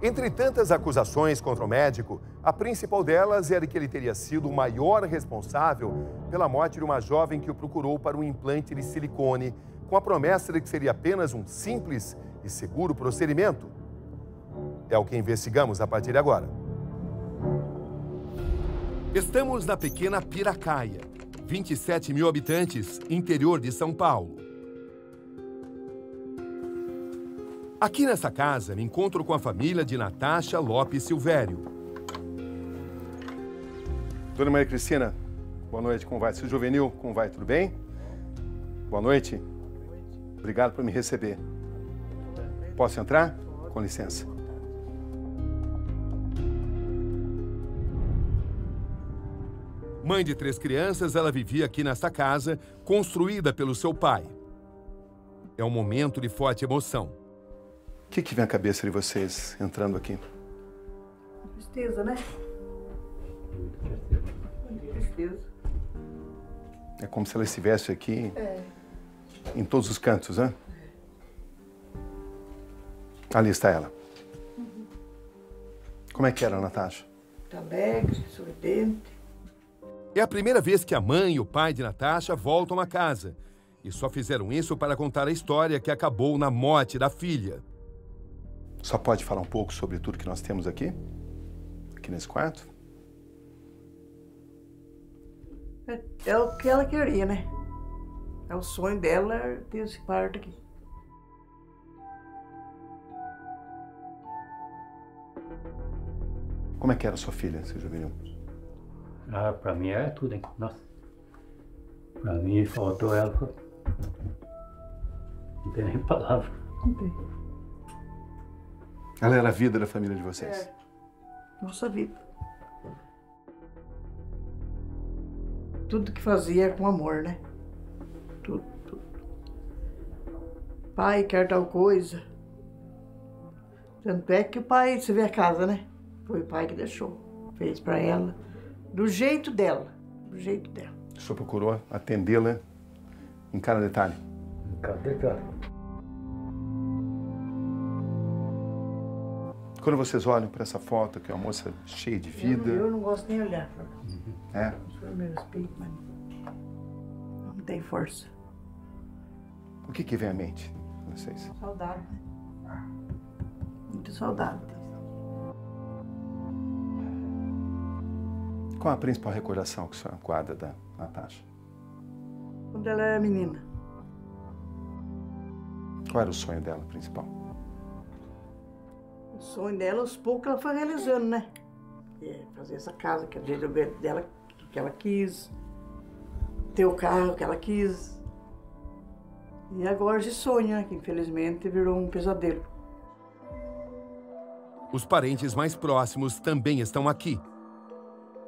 Entre tantas acusações contra o médico, a principal delas era que ele teria sido o maior responsável pela morte de uma jovem que o procurou para um implante de silicone, com a promessa de que seria apenas um simples e seguro procedimento. É o que investigamos a partir de agora. Estamos na pequena Piracaia, 27 mil habitantes, interior de São Paulo. Aqui nessa casa, me encontro com a família de Natasha Lopes Silvério. Dona Maria Cristina, boa noite, como vai? Seu Juvenil, como vai? Tudo bem? Boa noite. Obrigado por me receber. Posso entrar? Com licença. Mãe de 3 crianças, ela vivia aqui nesta casa, construída pelo seu pai. É um momento de forte emoção. O que vem à cabeça de vocês entrando aqui? Tristeza, né? Tristeza. É como se ela estivesse aqui em todos os cantos, né? Ali está ela. Como é que era, Natasha? Alegre, sorridente. É a primeira vez que a mãe e o pai de Natasha voltam à casa. E só fizeram isso para contar a história que acabou na morte da filha. Só pode falar um pouco sobre tudo que nós temos aqui? Aqui nesse quarto? É o que ela queria, né? É o sonho dela ter esse quarto aqui. Como é que era a sua filha, seu Juvenil? Ah, pra mim era tudo, hein? Nossa. Pra mim faltou ela. Não tem nem palavra. Não tem. Ela era a vida da família de vocês? Nossa vida. Tudo que fazia com amor, né? Tudo. Pai quer tal coisa. Tanto é que o pai, você vê a casa, né? Foi o pai que deixou. Fez pra ela. Do jeito dela. Do jeito dela. O senhor procurou atendê-la em cada detalhe? Em cada detalhe. Quando vocês olham para essa foto, que é uma moça cheia de vida... Eu não gosto nem de olhar. É? O senhor me respeita, mas não tem força. O que vem à mente de vocês? Saudade, né? Muito saudade. Qual a principal recordação que o senhor guarda da Natasha? Quando ela era menina. Qual era o sonho dela principal? O sonho dela, aos poucos, ela foi realizando, né? Fazer essa casa, que é do jeito dela, que ela quis. Ter o carro que ela quis. E agora esse sonho, né? Que infelizmente virou um pesadelo. Os parentes mais próximos também estão aqui.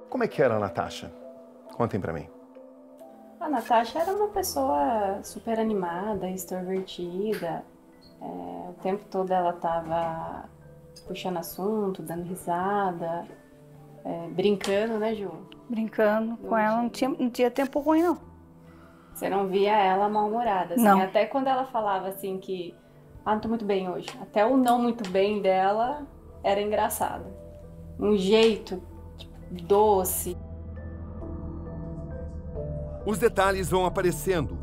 Como é que era a Natasha? Contem pra mim. A Natasha era uma pessoa super animada, extrovertida. O tempo todo ela estava puxando assunto, dando risada, brincando, né, Ju? Brincando com ela, não tinha tempo ruim, não. Você não via ela mal-humorada, assim. Não. Até quando ela falava, assim, que... não tô muito bem hoje. Até o não muito bem dela era engraçado. Um jeito doce. Os detalhes vão aparecendo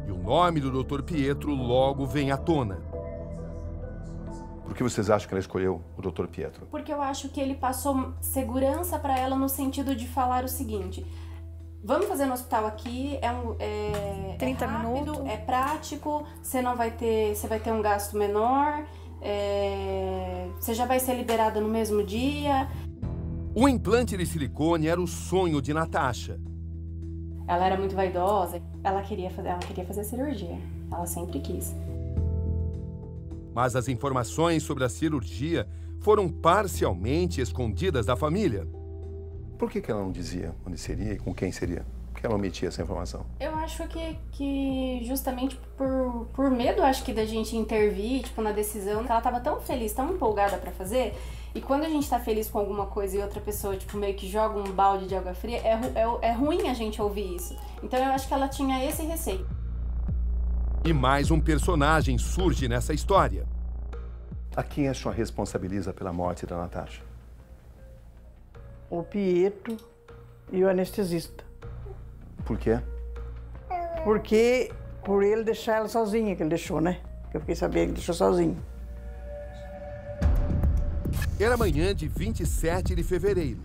e o nome do Dr. Pietro logo vem à tona. Por que vocês acham que ela escolheu o Dr. Pietro? Porque eu acho que ele passou segurança para ela no sentido de falar o seguinte: vamos fazer no hospital aqui, 30 rápido, minutos. é prático, você vai ter um gasto menor, você já vai ser liberada no mesmo dia. O implante de silicone era o sonho de Natasha. Ela era muito vaidosa, ela queria fazer a cirurgia, ela sempre quis. Mas as informações sobre a cirurgia foram parcialmente escondidas da família. Por que ela não dizia onde seria e com quem seria? Por que ela omitia essa informação? Eu acho que justamente por medo, acho que da gente intervir, tipo, na decisão, ela tava tão feliz, tão empolgada pra fazer, e quando a gente tá feliz com alguma coisa e outra pessoa, tipo, meio que joga um balde de água fria, é ruim a gente ouvir isso. Então eu acho que ela tinha esse receio. E mais um personagem surge nessa história. A quem a senhora responsabiliza pela morte da Natasha? O Pietro e o anestesista. Por quê? Porque por ele deixar ela sozinha, que ele deixou, né? Que eu fiquei sabendo que ele deixou sozinho. Era manhã de 27 de fevereiro.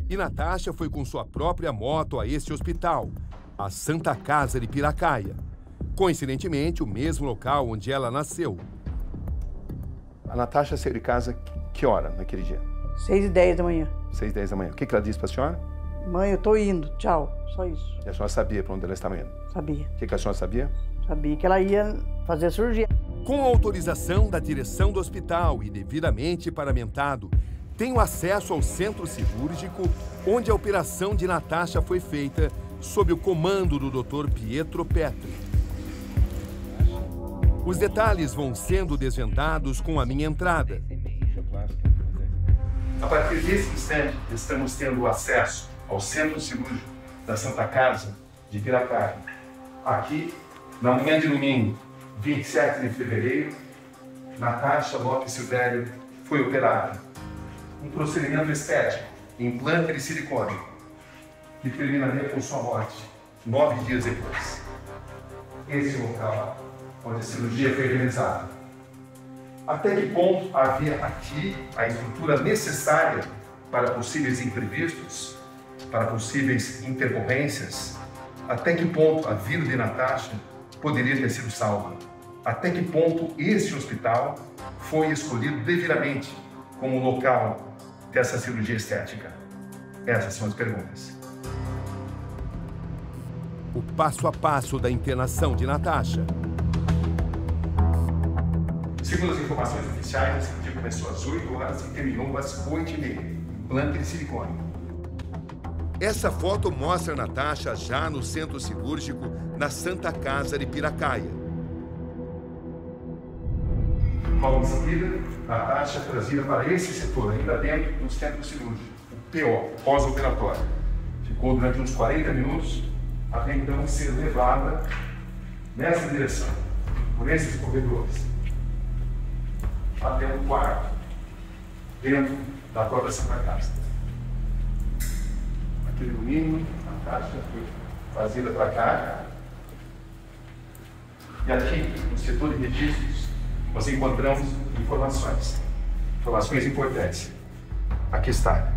E Natasha foi com sua própria moto a este hospital, a Santa Casa de Piracaia. Coincidentemente, o mesmo local onde ela nasceu. A Natasha saiu de casa que hora naquele dia? 6h10 da manhã. 6h10 da manhã. O que ela disse para a senhora? Mãe, eu tô indo, tchau. Só isso. E a senhora sabia para onde ela estava indo? Sabia. O que a senhora sabia? Sabia que ela ia fazer a cirurgia. Com a autorização da direção do hospital e devidamente paramentado, tenho acesso ao centro cirúrgico onde a operação de Natasha foi feita sob o comando do Dr. Pietro Petri. Os detalhes vão sendo desvendados com a minha entrada. A partir desse instante, estamos tendo acesso ao centro cirúrgico da Santa Casa de Piracaia. Aqui, na manhã de domingo, 27 de fevereiro, Natasha Lopes Silvério foi operada. Um procedimento estético, implante de silicone, que terminaria com sua morte 9 dias depois. Esse é o local onde a cirurgia foi realizada. Até que ponto havia aqui a estrutura necessária para possíveis imprevistos, para possíveis intercorrências? Até que ponto a vida de Natasha poderia ter sido salva? Até que ponto esse hospital foi escolhido devidamente como local dessa cirurgia estética? Essas são as perguntas. O passo a passo da internação de Natasha. Segundo as informações oficiais, a cirurgia começou às 8 horas e terminou às 8h30. Implante de silicone. Essa foto mostra a Natasha já no centro cirúrgico, na Santa Casa de Piracaia. Logo em seguida, Natasha trazida para esse setor, ainda dentro do centro cirúrgico, o PO, pós-operatório. Ficou durante uns 40 minutos, até então ser levada nessa direção, por esses corredores, até o quarto, dentro da própria Santa Casa. Aquele domingo, a Natasha foi trazida para cá. E aqui, no setor de registros, nós encontramos informações importantes. Aqui está,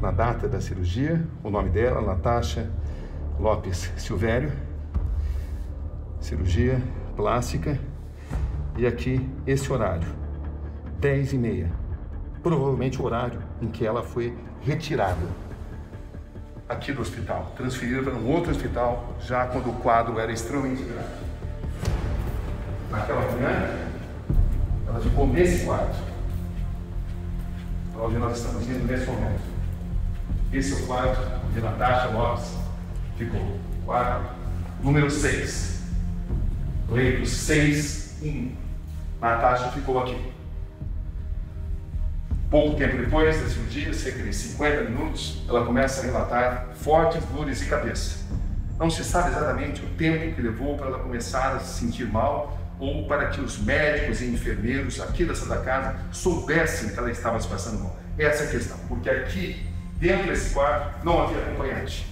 na data da cirurgia, o nome dela, Natasha Lopes Silvério, cirurgia plástica, e aqui esse horário, 10h30, provavelmente o horário em que ela foi retirada aqui do hospital, transferida para um outro hospital, já quando o quadro era extremamente grave. Naquela manhã, ela ficou nesse quarto, onde nós estamos indo nesse momento. Esse é o quarto de Natasha Lopes ficou. Quarto número 6. Leito 6-1. Natasha ficou aqui. Pouco tempo depois da cirurgia, cerca de 50 minutos, ela começa a relatar fortes dores de cabeça. Não se sabe exatamente o tempo que levou para ela começar a se sentir mal ou para que os médicos e enfermeiros aqui da Santa Casa soubessem que ela estava se passando mal. Essa é a questão, porque aqui, dentro desse quarto, não havia acompanhante.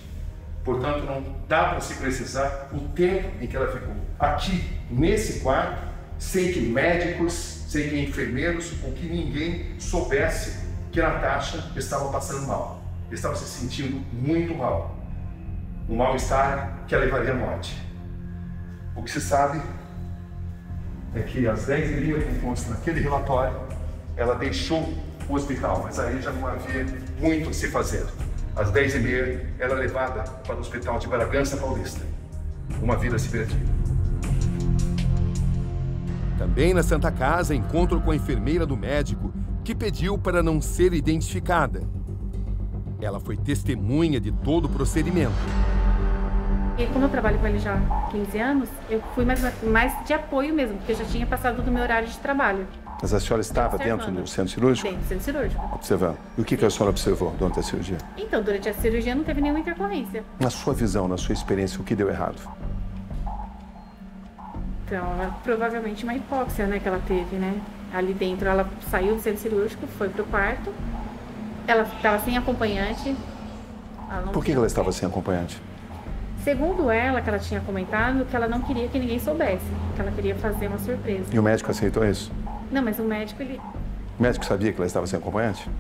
Portanto, não dá para se precisar o tempo em que ela ficou aqui, nesse quarto, sem que médicos, sem que enfermeiros ou que ninguém soubesse que a Natasha estava passando mal. Estava se sentindo muito mal. Um mal-estar que a levaria à morte. O que se sabe é que às 10h30, como consta naquele relatório, ela deixou o hospital, mas aí já não havia muito a se fazer. Às 10h30, ela é levada para o hospital de Bragança Paulista. Uma vida se perdeu. Também na Santa Casa, encontro com a enfermeira do médico, que pediu para não ser identificada. Ela foi testemunha de todo o procedimento. E como eu trabalho com ele já há 15 anos, eu fui mais de apoio mesmo, porque eu já tinha passado do meu horário de trabalho. Mas a senhora estava dentro do centro cirúrgico? Dentro do centro cirúrgico. Observando. E o que a senhora observou durante a cirurgia? Então, durante a cirurgia não teve nenhuma intercorrência. Na sua visão, na sua experiência, o que deu errado? Então, provavelmente uma hipóxia, né, que ela teve, né? Ali dentro, ela saiu do centro cirúrgico, foi pro quarto. Ela estava sem acompanhante. Por que ela estava sem acompanhante? Segundo ela, que ela tinha comentado, que ela não queria que ninguém soubesse, que ela queria fazer uma surpresa. E o médico aceitou isso? Não, mas o médico, ele... O médico sabia que ela estava sem acompanhante?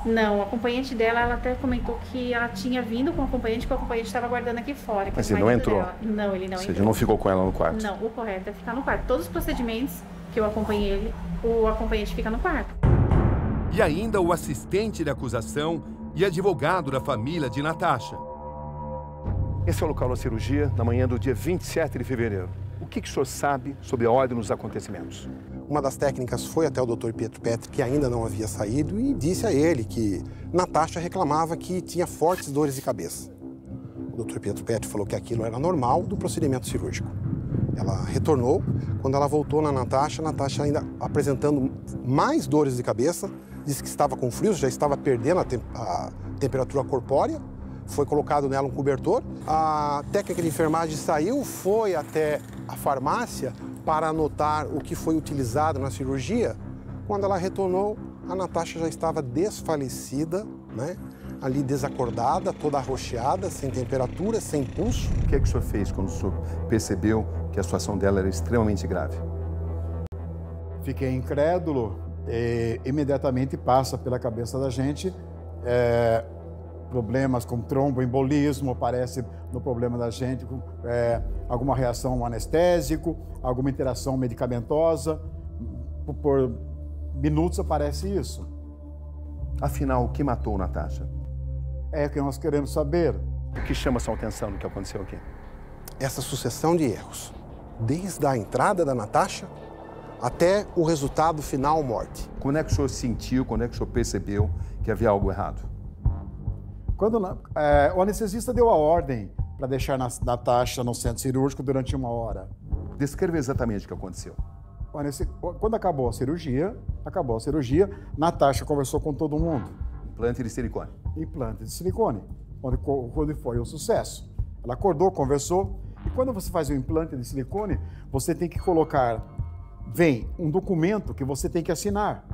Não, o acompanhante dela, ela até comentou que ela tinha vindo com o acompanhante, que o acompanhante estava aguardando aqui fora. Mas ele não entrou? Dela. Não, ele não entrou. Ou seja, não ficou com ela no quarto? Não, o correto é ficar no quarto. Todos os procedimentos que eu acompanhei ele, o acompanhante fica no quarto. E ainda o assistente de acusação e advogado da família de Natasha. Esse é o local da cirurgia, na manhã do dia 27 de fevereiro. O que o senhor sabe sobre a ordem dos acontecimentos? Uma das técnicas foi até o Dr. Pietro Petri, que ainda não havia saído, e disse a ele que Natasha reclamava que tinha fortes dores de cabeça. O Dr. Pietro Petri falou que aquilo era normal do procedimento cirúrgico. Ela retornou. Quando ela voltou na Natasha, ainda apresentando mais dores de cabeça, disse que estava com frio, já estava perdendo a temperatura corpórea. Foi colocado nela um cobertor. A técnica de enfermagem saiu, foi até a farmácia para anotar o que foi utilizado na cirurgia. Quando ela retornou, a Natasha já estava desfalecida, né? Ali desacordada, toda arroxeada, sem temperatura, sem pulso. O que o senhor fez quando o senhor percebeu que a situação dela era extremamente grave? Fiquei incrédulo e imediatamente passa pela cabeça da gente problemas como tromboembolismo, aparece no problema da gente, alguma reação anestésico, alguma interação medicamentosa. Por minutos aparece isso. Afinal, o que matou Natasha? É o que nós queremos saber. O que chama sua atenção no que aconteceu aqui? Essa sucessão de erros, desde a entrada da Natasha até o resultado final, morte. Quando é que o senhor sentiu, quando é que o senhor percebeu que havia algo errado? Quando o anestesista deu a ordem para deixar Natasha no centro cirúrgico durante 1 hora. Descreva exatamente o que aconteceu. Quando acabou a cirurgia, Natasha conversou com todo mundo. Implante de silicone. Implante de silicone, onde foi um sucesso. Ela acordou, conversou, e quando você faz o implante de silicone, você tem que colocar, um documento que você tem que assinar.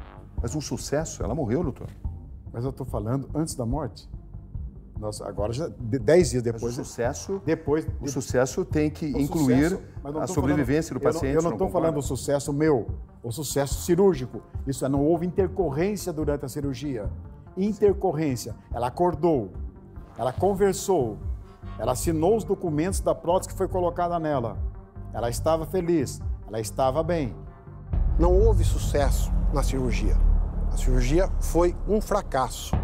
Mas um sucesso? Ela morreu, doutor. Mas eu estou falando antes da morte. Nossa, agora já 10 dias depois. Mas o sucesso, sucesso tem que incluir a sobrevivência do paciente. Eu não estou falando do sucesso meu, o sucesso cirúrgico. Isso não houve intercorrência durante a cirurgia. Intercorrência. Ela acordou, ela conversou, ela assinou os documentos da prótese que foi colocada nela. Ela estava feliz, ela estava bem. Não houve sucesso na cirurgia. A cirurgia foi um fracasso.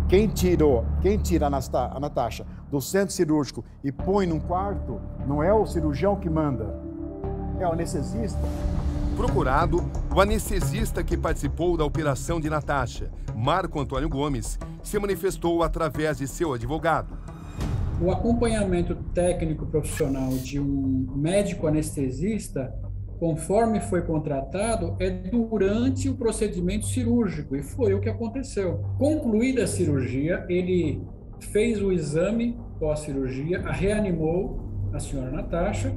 Quem tira a Natasha do centro cirúrgico e põe num quarto, não é o cirurgião que manda, é o anestesista. Procurado, o anestesista que participou da operação de Natasha, Marco Antônio Gomes, se manifestou através de seu advogado. O acompanhamento técnico profissional de um médico anestesista, conforme foi contratado, é durante o procedimento cirúrgico, e foi o que aconteceu. Concluída a cirurgia, ele fez o exame pós-cirurgia, reanimou a senhora Natasha,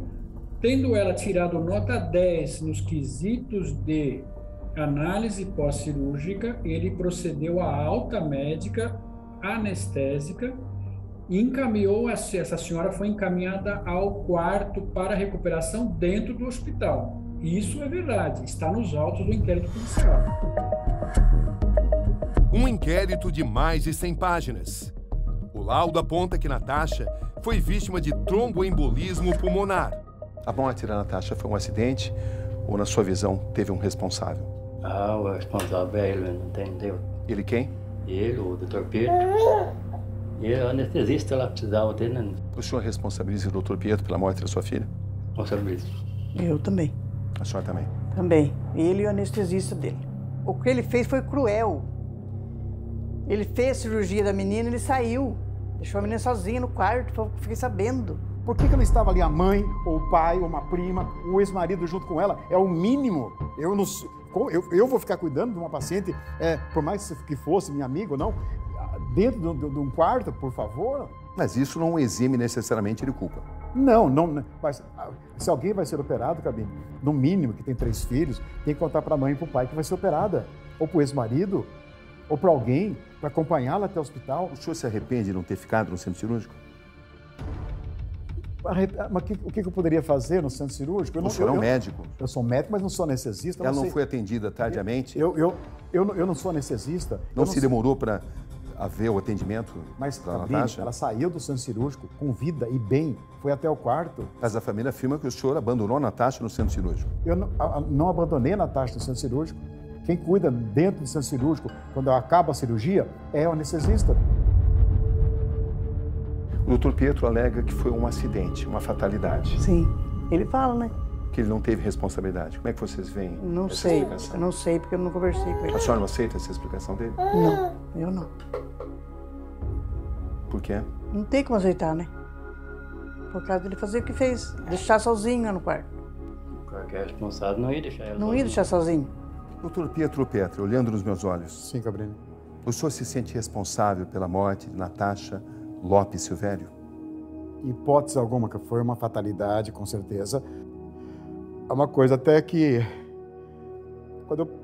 tendo ela tirado nota 10 nos quesitos de análise pós-cirúrgica, ele procedeu à alta médica anestésica e encaminhou, essa senhora foi encaminhada ao quarto para recuperação dentro do hospital. Isso é verdade, está nos autos do inquérito policial. Um inquérito de mais de 100 páginas. O laudo aponta que Natasha foi vítima de tromboembolismo pulmonar. A morte da Natasha foi um acidente ou, na sua visão, teve um responsável? O responsável é ele, não entendeu? Ele quem? Ele, o Dr. Pietro. E o anestesista lá precisava ter, né? O senhor responsabiliza o Dr. Pietro pela morte da sua filha? Responsabiliza. Eu também. A senhora também? Também. Ele e o anestesista dele. O que ele fez foi cruel. Ele fez a cirurgia da menina e ele saiu. Deixou a menina sozinha no quarto, fiquei sabendo. Por que ela estava ali, a mãe, ou o pai, ou uma prima, o ex-marido junto com ela? É o mínimo. Eu vou ficar cuidando de uma paciente, por mais que fosse minha amiga ou não, dentro de um quarto, por favor? Mas isso não exime necessariamente de culpa. Não, mas se alguém vai ser operado, Cabine, no mínimo, que tem 3 filhos, tem que contar para a mãe e para o pai que vai ser operada. Ou para o ex-marido, ou para alguém, para acompanhá-la até o hospital. O senhor se arrepende de não ter ficado no centro cirúrgico? Mas o que eu poderia fazer no centro cirúrgico? O senhor é um médico. Eu sou médico, mas não sou anestesista. Ela não foi atendida tardiamente? Eu não sou anestesista. Não se demorou para haver o atendimento da Natasha? Ela saiu do centro cirúrgico com vida e bem, foi até o quarto. Mas a família afirma que o senhor abandonou a Natasha no centro cirúrgico. Eu não abandonei a Natasha no centro cirúrgico. Quem cuida dentro do centro cirúrgico, quando acaba a cirurgia, é o anestesista. O doutor Pietro alega que foi um acidente, uma fatalidade. Sim, ele fala, né? Que ele não teve responsabilidade. Como é que vocês veem Não essa sei, explicação? eu não sei porque eu não conversei com ele. A senhora não aceita essa explicação dele? Não, eu não. Por quê? Não tem como aceitar, né? Por causa dele fazer o que fez, deixar sozinho no quarto. O cara que é responsável não ia deixar ela Não ia deixar sozinho. Doutor Pietro Petri, olhando nos meus olhos. Sim, Cabrini. O senhor se sente responsável pela morte de Natasha Lopes Silvério? Hipótese alguma, que foi uma fatalidade, com certeza. É uma coisa até que, quando eu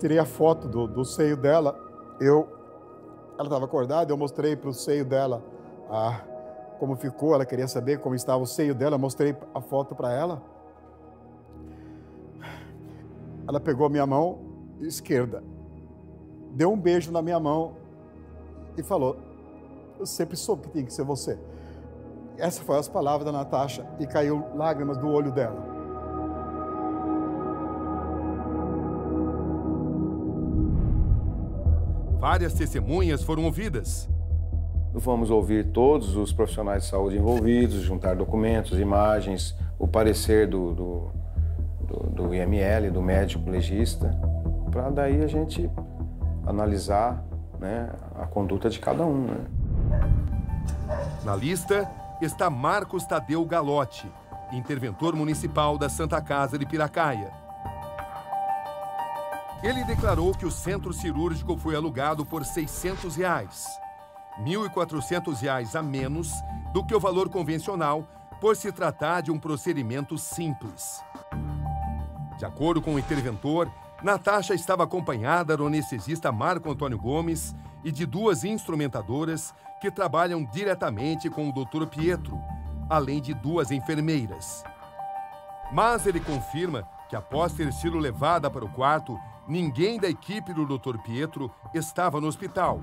tirei a foto do seio dela, ela estava acordada, eu mostrei para o seio dela como ficou, ela queria saber como estava o seio dela, eu mostrei a foto para ela. Ela pegou a minha mão esquerda, deu um beijo na minha mão e falou: eu sempre soube que tinha que ser você. Essas foram as palavras da Natasha e caiu lágrimas do olho dela. Várias testemunhas foram ouvidas. Vamos ouvir todos os profissionais de saúde envolvidos, juntar documentos, imagens, o parecer do IML, do médico legista, para daí a gente analisar, né, a conduta de cada um. Né? Na lista está Marcos Tadeu Galotti, interventor municipal da Santa Casa de Piracaia. Ele declarou que o centro cirúrgico foi alugado por R$ 600, R$ 1.400 a menos do que o valor convencional, por se tratar de um procedimento simples. De acordo com o interventor, Natasha estava acompanhada do anestesista Marco Antônio Gomes e de 2 instrumentadoras que trabalham diretamente com o Dr. Pietro, além de 2 enfermeiras. Mas ele confirma que, após ter sido levada para o quarto, ninguém da equipe do Dr. Pietro estava no hospital.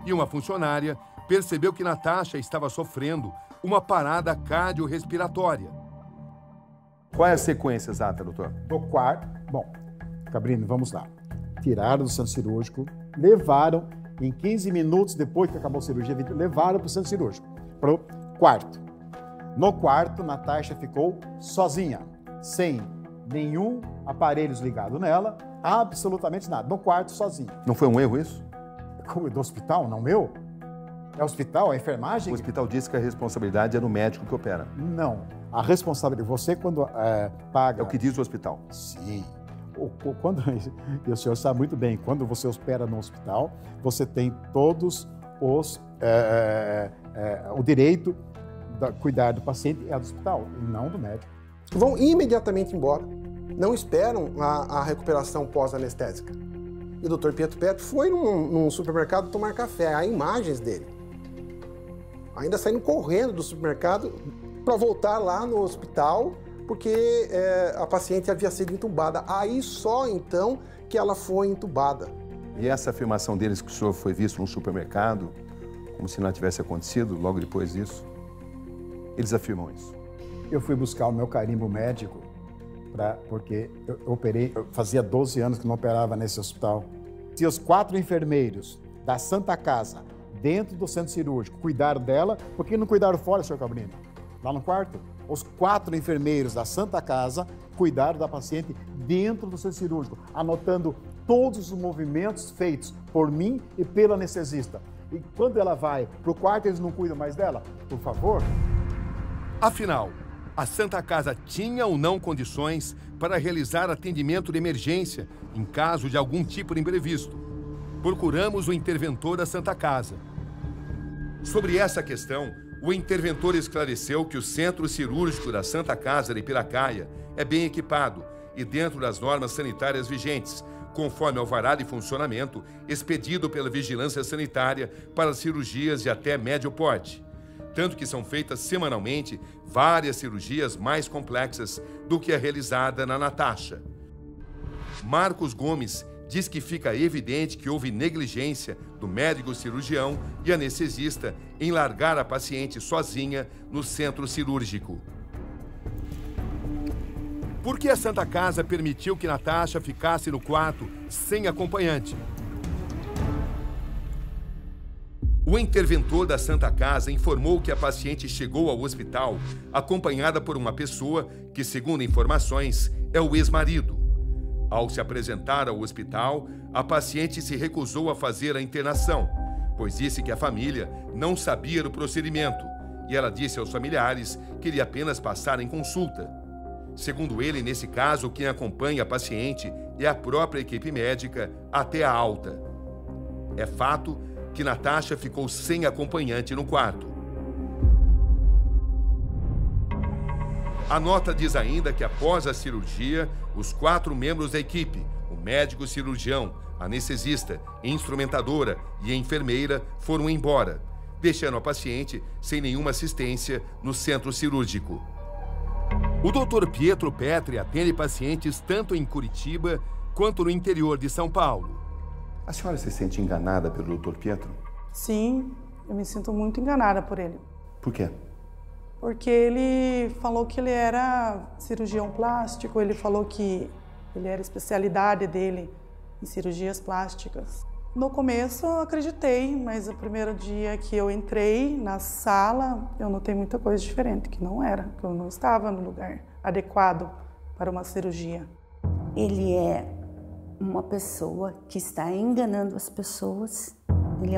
E uma funcionária percebeu que Natasha estava sofrendo uma parada cardiorrespiratória. Qual é a sequência exata, doutor? No quarto, bom, Cabrini, vamos lá. Tiraram do centro cirúrgico, levaram, em 15 minutos depois que acabou a cirurgia, levaram para o centro cirúrgico, para o quarto. No quarto, Natasha ficou sozinha, sem nenhum aparelho ligado nela, absolutamente nada. No quarto, sozinha. Não foi um erro isso? Do hospital, não meu? É o hospital, a enfermagem? O hospital disse que a responsabilidade é do médico que opera. Não. A responsabilidade, você quando paga... É o que diz o hospital. Sim. E o senhor sabe muito bem, quando você opera no hospital, você tem todos os... o direito de cuidar do paciente é do hospital, e não do médico. Vão imediatamente embora. Não esperam a recuperação pós-anestésica. E o Dr. Pietro Petri foi num supermercado tomar café. Há imagens dele. Ainda saindo correndo do supermercado para voltar lá no hospital, porque a paciente havia sido entubada. Aí só então que ela foi entubada. E essa afirmação deles que o senhor foi visto num supermercado, como se não tivesse acontecido logo depois disso, eles afirmam isso. Eu fui buscar o meu carimbo médico, porque eu operei, fazia 12 anos que não operava nesse hospital. Se os 4 enfermeiros da Santa Casa, dentro do centro cirúrgico, cuidaram dela, por que não cuidaram fora, senhor Cabrini? Lá no quarto? Os 4 enfermeiros da Santa Casa cuidaram da paciente dentro do centro cirúrgico, anotando todos os movimentos feitos por mim e pelo anestesista. E quando ela vai para o quarto, eles não cuidam mais dela? Por favor? Afinal, a Santa Casa tinha ou não condições para realizar atendimento de emergência em caso de algum tipo de imprevisto? Procuramos o interventor da Santa Casa. Sobre essa questão, O interventor esclareceu que o Centro Cirúrgico da Santa Casa de Piracaia é bem equipado e dentro das normas sanitárias vigentes, conforme alvará de funcionamento expedido pela Vigilância Sanitária para cirurgias de até médio porte. Tanto que são feitas semanalmente várias cirurgias mais complexas do que a realizada na Natasha. Marcos Gomes diz que fica evidente que houve negligência do médico cirurgião e anestesista em largar a paciente sozinha no centro cirúrgico. Por que a Santa Casa permitiu que Natasha ficasse no quarto sem acompanhante? O interventor da Santa Casa informou que a paciente chegou ao hospital acompanhada por uma pessoa que, segundo informações, é o ex-marido. Ao se apresentar ao hospital, a paciente se recusou a fazer a internação, pois disse que a família não sabia do procedimento e ela disse aos familiares que iria apenas passar em consulta. Segundo ele, nesse caso, quem acompanha a paciente é a própria equipe médica até a alta. É fato que Natasha ficou sem acompanhante no quarto. A nota diz ainda que após a cirurgia, os 4 membros da equipe, o médico cirurgião, anestesista, instrumentadora e a enfermeira foram embora, deixando a paciente sem nenhuma assistência no centro cirúrgico. O Dr. Pietro Petri atende pacientes tanto em Curitiba quanto no interior de São Paulo. A senhora se sente enganada pelo Dr. Pietro? Sim, eu me sinto muito enganada por ele. Por quê? Porque ele falou que ele era cirurgião plástico, ele falou que ele era a especialidade dele em cirurgias plásticas. No começo eu acreditei, mas o primeiro dia que eu entrei na sala, eu notei muita coisa diferente, que não era, que eu não estava no lugar adequado para uma cirurgia. Ele é uma pessoa que está enganando as pessoas. Ele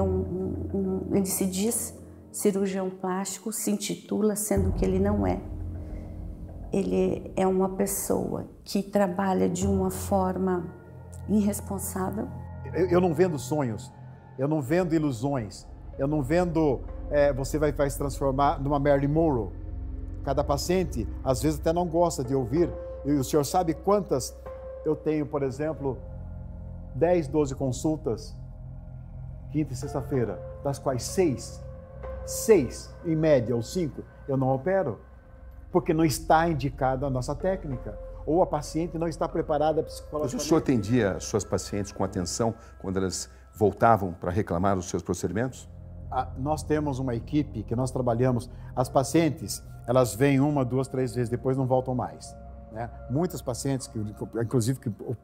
ele se diz cirurgião plástico, se intitula, sendo que ele não é. Ele é uma pessoa que trabalha de uma forma irresponsável. Eu não vendo sonhos, eu não vendo ilusões, eu não vendo você vai se transformar numa Marilyn Monroe. Cada paciente, às vezes, até não gosta de ouvir. E o senhor sabe quantas eu tenho, por exemplo, 10, 12 consultas, quinta e sexta-feira, das quais 6, em média, ou 5, eu não opero, porque não está indicada a nossa técnica, ou a paciente não está preparada psicologicamente. Mas o senhor atendia suas pacientes com atenção quando elas voltavam para reclamar dos seus procedimentos? Nós temos uma equipe que nós trabalhamos, as pacientes, elas vêm 1, 2, 3 vezes, depois não voltam mais. Né? Muitas pacientes, inclusive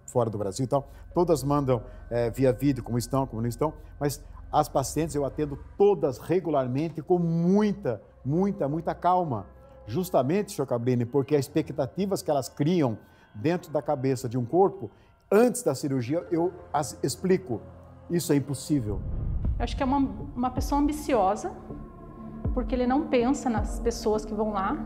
fora do Brasil e tal, todas mandam via vídeo como estão, como não estão, mas as pacientes eu atendo todas regularmente com muita calma. Justamente, Sr. Cabrini, porque as expectativas que elas criam dentro da cabeça de um corpo, antes da cirurgia, eu as explico. Isso é impossível. Eu acho que é uma pessoa ambiciosa, porque ele não pensa nas pessoas que vão lá,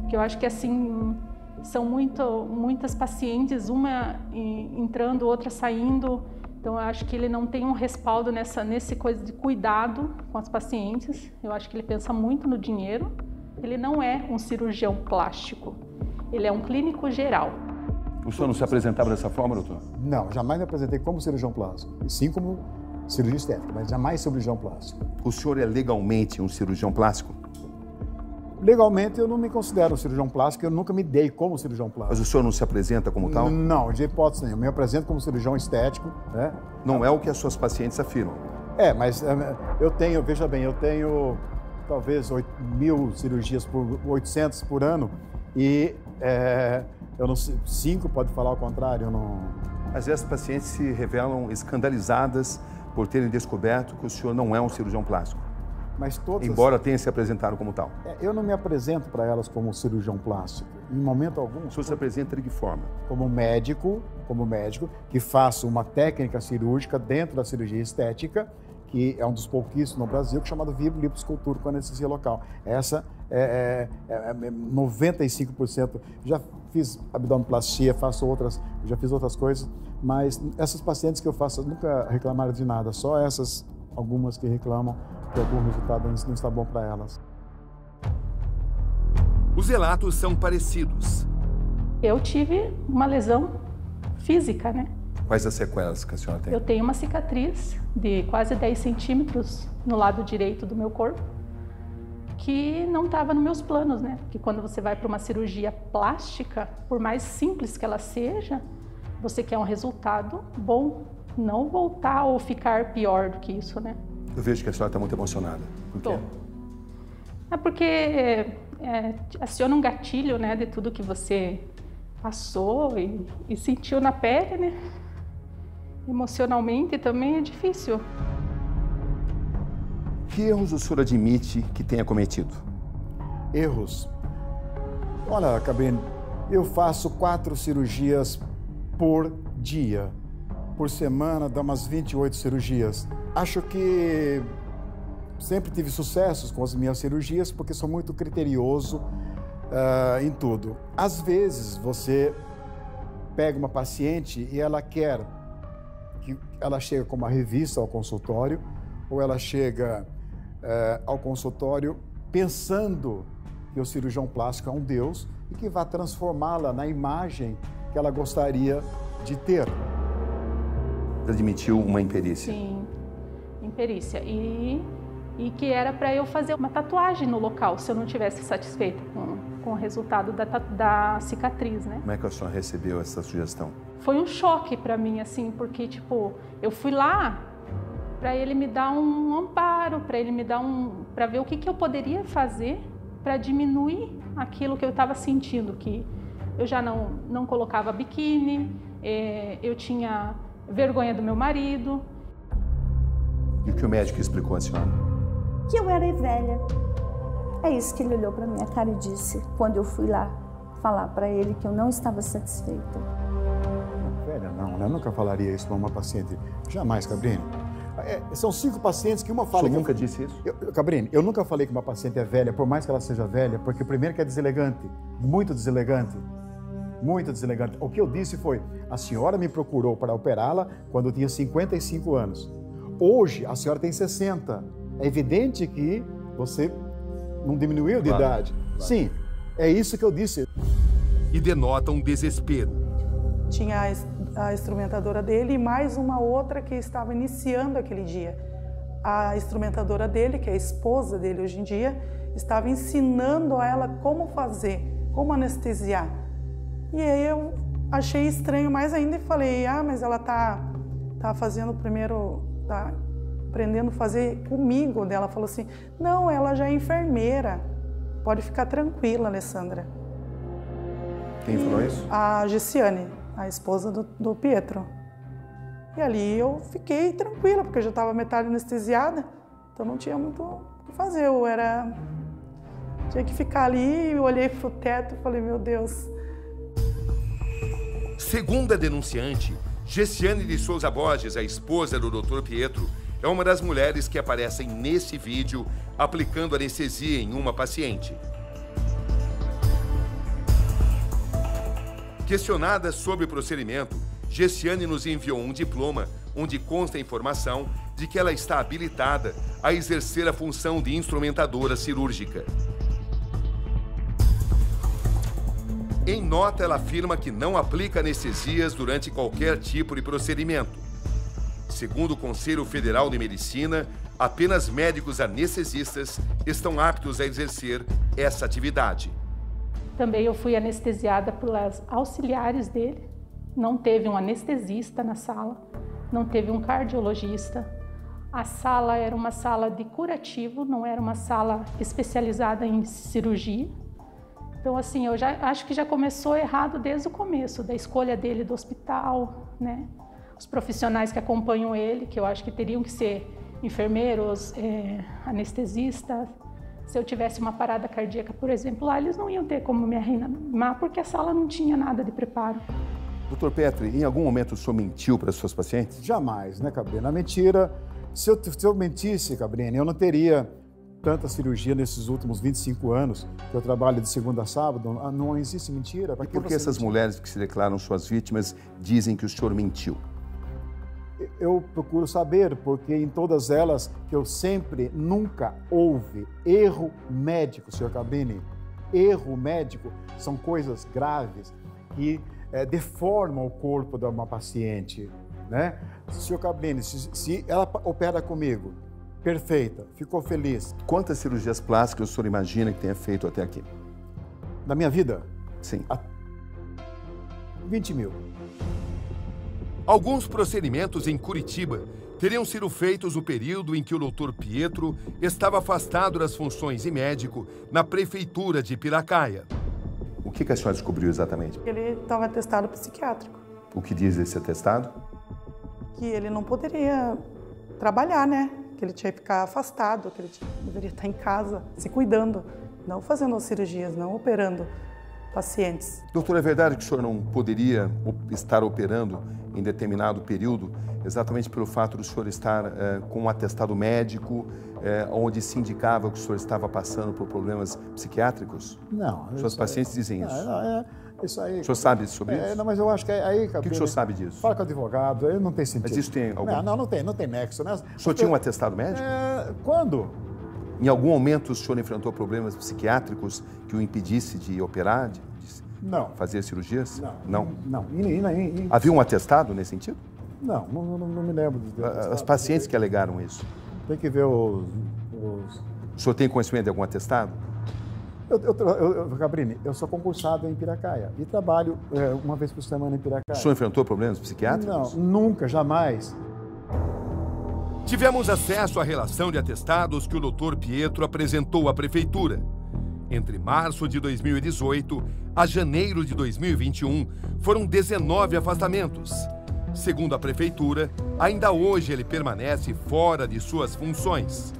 que eu acho que assim são muitas pacientes, uma entrando, outra saindo, então eu acho que ele não tem um respaldo nesse coisa de cuidado com as pacientes. Eu acho que ele pensa muito no dinheiro. Ele não é um cirurgião plástico, ele é um clínico geral. O senhor não se apresentava dessa forma, doutor? Não, jamais me apresentei como cirurgião plástico, e sim como cirurgia estética, mas jamais cirurgião plástico. O senhor é legalmente um cirurgião plástico? Legalmente eu não me considero um cirurgião plástico, eu nunca me dei como cirurgião plástico. Mas o senhor não se apresenta como tal? Não, de hipótese nenhuma. Eu me apresento como cirurgião estético. Né? Não é o que as suas pacientes afirmam? Mas eu tenho, veja bem, eu tenho talvez 8.000 cirurgias, 800 por ano, e eu não sei, 5 pode falar ao contrário, eu não... Mas essas pacientes se revelam escandalizadas por terem descoberto que o senhor não é um cirurgião plástico. Mas todas... Embora tenha se apresentado como tal. Eu não me apresento para elas como cirurgião plástico, em momento algum. O senhor se apresenta de que forma? Como médico, que faço uma técnica cirúrgica dentro da cirurgia estética, que é um dos pouquíssimos no Brasil, que é chamado liposcultura com anestesia local. Essa é 95%. Já fiz abdominoplastia, já fiz outras coisas, mas essas pacientes que eu faço nunca reclamaram de nada, só essas, algumas que reclamam que algum resultado não está bom para elas. Os relatos são parecidos. Eu tive uma lesão física, né? Quais as sequelas que a senhora tem? Eu tenho uma cicatriz de quase 10 centímetros no lado direito do meu corpo, que não estava nos meus planos, né? Porque quando você vai para uma cirurgia plástica, por mais simples que ela seja, você quer um resultado bom, não voltar ou ficar pior do que isso, né? Eu vejo que a senhora está muito emocionada. Por quê? É porque aciona um gatilho, né, de tudo que você passou e sentiu na pele, né? Emocionalmente também é difícil. Que erros o senhor admite que tenha cometido? Erros? Olha, Cabrini, eu faço 4 cirurgias por dia. Por semana dá umas 28 cirurgias. Acho que sempre tive sucessos com as minhas cirurgias porque sou muito criterioso em tudo. Às vezes você pega uma paciente e ela quer que ela chega com uma revista ao consultório ou ela chega ao consultório pensando que o cirurgião plástico é um deus e que vai transformá-la na imagem que ela gostaria de ter. Admitiu uma imperícia? Sim, imperícia. E que era para eu fazer uma tatuagem no local, se eu não estivesse satisfeita com o resultado da cicatriz, né? Como é que a senhora recebeu essa sugestão? Foi um choque para mim, assim, porque, tipo, eu fui lá para ele me dar um amparo, para ele me dar para ver o que eu poderia fazer para diminuir aquilo que eu estava sentindo, que eu já não colocava biquíni, eu tinha vergonha do meu marido. E o que o médico explicou à senhora? Que eu era velha. É isso que ele olhou para minha cara e disse quando eu fui lá falar para ele que eu não estava satisfeita. Velha não, eu nunca falaria isso para uma paciente. Jamais, Cabrini. São 5 pacientes que uma fala... O senhor nunca disse isso? Cabrini, eu nunca falei que uma paciente é velha, por mais que ela seja velha, porque primeiro que é deselegante, muito deselegante. Muito deselegante. O que eu disse foi, a senhora me procurou para operá-la quando eu tinha 55 anos. Hoje, a senhora tem 60. É evidente que você não diminuiu de idade. Claro. Sim, é isso que eu disse. E denota um desespero. Tinha a instrumentadora dele e mais uma outra que estava iniciando aquele dia. A instrumentadora dele, que é a esposa dele hoje em dia, estava ensinando a ela como fazer, como anestesiar. E aí eu achei estranho mais ainda e falei, mas ela tá fazendo primeiro, tá aprendendo a fazer comigo. Ela falou assim, não, ela já é enfermeira, pode ficar tranquila, Alessandra. Quem falou isso? A Gessiane, a esposa do Pietro. E ali eu fiquei tranquila, porque eu já estava metade anestesiada, então não tinha muito o que fazer. Tinha que ficar ali, eu olhei para o teto e falei, meu Deus. Segundo a denunciante, Gessiane de Souza Borges, a esposa do Dr. Pietro, é uma das mulheres que aparecem nesse vídeo aplicando anestesia em uma paciente. Questionada sobre o procedimento, Gessiane nos enviou um diploma onde consta a informação de que ela está habilitada a exercer a função de instrumentadora cirúrgica. Em nota, ela afirma que não aplica anestesias durante qualquer tipo de procedimento. Segundo o Conselho Federal de Medicina, apenas médicos anestesistas estão aptos a exercer essa atividade. Também eu fui anestesiada pelas auxiliares dele. Não teve um anestesista na sala, não teve um cardiologista. A sala era uma sala de curativo, não era uma sala especializada em cirurgia. Então, assim, eu acho que já começou errado desde o começo, da escolha dele do hospital, né? Os profissionais que acompanham ele, que eu acho que teriam que ser enfermeiros, anestesistas. Se eu tivesse uma parada cardíaca, por exemplo, lá eles não iam ter como me reanimar, porque a sala não tinha nada de preparo. Doutor Petri, em algum momento o senhor mentiu para as suas pacientes? Jamais, né, Cabrini? A mentira, se eu mentisse, Cabrini, eu não teria tanta cirurgia nesses últimos 25 anos, que eu trabalho de segunda a sábado, não existe mentira. E por que essas mulheres que se declaram suas vítimas dizem que o senhor mentiu? Eu procuro saber, porque em todas elas que eu sempre, nunca houve erro médico, senhor Cabrini. erro médico são coisas graves que deformam o corpo de uma paciente, né? Senhor Cabrini, se ela opera comigo, perfeita, ficou feliz. Quantas cirurgias plásticas o senhor imagina que tenha feito até aqui? Na minha vida? Sim. 20 mil. Alguns procedimentos em Curitiba teriam sido feitos no período em que o Dr. Pietro estava afastado das funções de médico na prefeitura de Piracaia. O que a senhora descobriu exatamente? Ele estava atestado psiquiátrico. O que diz esse atestado? Que ele não poderia trabalhar, né? Que ele tinha que ficar afastado, que ele deveria estar em casa, se cuidando, não fazendo as cirurgias, não operando pacientes. Doutor, é verdade que o senhor não poderia estar operando em determinado período, exatamente pelo fato do senhor estar com um atestado médico, onde se indicava que o senhor estava passando por problemas psiquiátricos? Não. Suas pacientes dizem isso? Isso aí. O senhor sabe sobre isso? Não, mas eu acho que aí... O que o senhor sabe disso? Fala com o advogado, aí não tem sentido. Mas isso tem algum... Não tem nexo, né? O senhor tinha um atestado médico? Quando? Em algum momento o senhor enfrentou problemas psiquiátricos que o impedisse de operar, de não. fazer cirurgias? Não. Havia um atestado nesse sentido? Não me lembro. As pacientes que alegaram isso? Tem que ver os... O senhor tem conhecimento de algum atestado? Cabrini, eu sou concursado em Piracaia e trabalho uma vez por semana em Piracaia. O senhor enfrentou problemas psiquiátricos? Não, nunca, jamais. Tivemos acesso à relação de atestados que o Dr. Pietro apresentou à prefeitura. Entre março de 2018 a janeiro de 2021, foram 19 afastamentos. Segundo a prefeitura, ainda hoje ele permanece fora de suas funções.